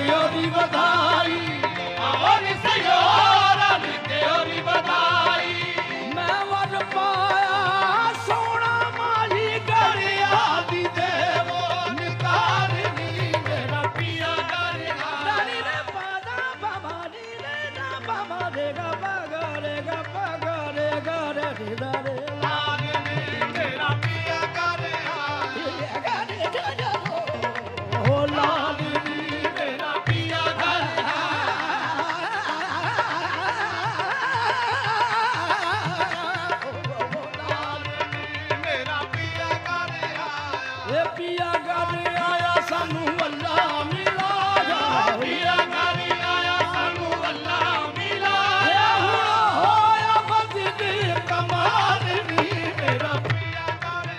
તેરી બધાઈ આવરી સયોરા ની તેરી બધાઈ મેં વર પાયા સોના માલી ગળિયા દી દેવો નિકારની મેરા પિયા ગળિયા દાની રે પાદા બાબા ની રે ના બાબા રે ગા બાગા રે ગા બાગા રે ગા રે રે રે લાગની મેરા પિયા ગળિયા ઓ લાગની મેરા પિયા ગળિયા એ પિયા ગારે આયા સાનું અલ્લાહ મિલાયા પિયા ગારે આયા સાનું અલ્લાહ મિલાયા હું હોયા બદલી કમાલની મેરા પિયા ગારે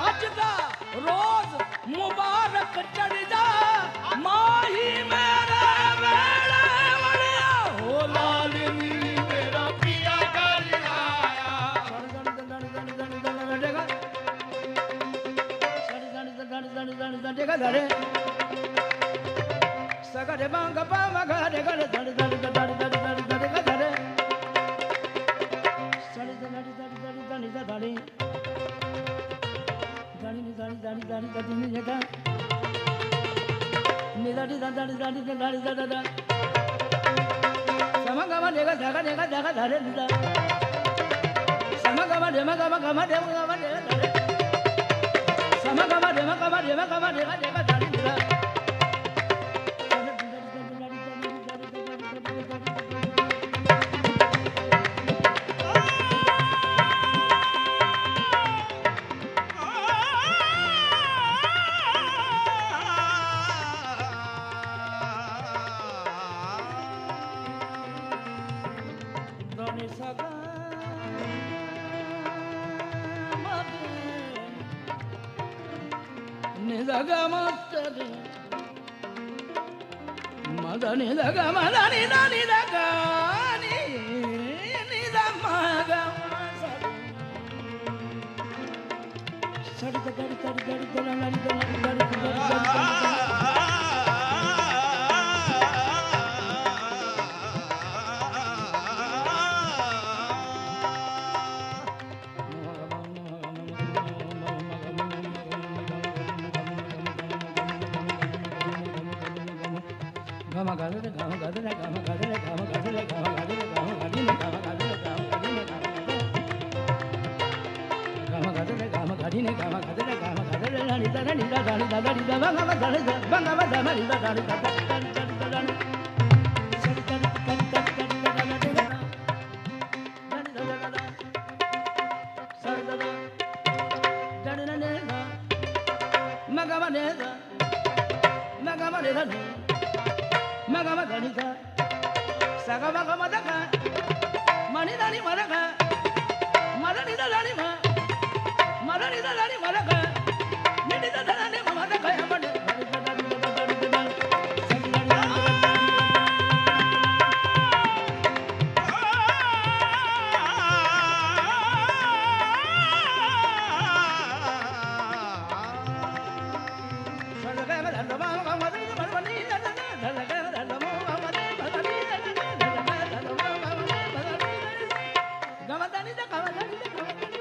અજદા રોજ મુબારક ચઢ જા માહી મેરા વેળે વળિયા હો લાલની મેરા પિયા ગારે આયા સગરે બાંગ પાવા ઘરે ઘરે ધડ ધડ ધડ ધડ ધડ ધડ ધડ સડી ધડી ધડી ધડી ધડી ધડી ધડી ધડી ધડી ધડી ધડી જગા નિદાડી ધડી ધડી ધડી ધડી સમગમાં દેગા ધગા દેગા ધગા ધરે નિદા સમગમાં દેમા ગમા ગમા દેમા ગમા ધરે સમગમાં દેમા ગમા દેમા ગમા દેગા દેગા ધરી નિદા మదని దగ మదని దని దగని నిద మగ సడి గడి గడి గడి గడి గడి gama gadale gama gadale gama gadale gama gadale gama gadale gama gadine gama gadale gama gadine gama gadale gama gadine gama gadale gama gadale lani dani dani dani dani banga dani banga dani dani dani dani sari dani dani dani dani sari dani dani dani magama nega magama nega magama ganita sagama gama daga mani dani maraga marani dani ma marani dani maraga nidi dani ma maraga amane Gama dani da gama dani da gama dani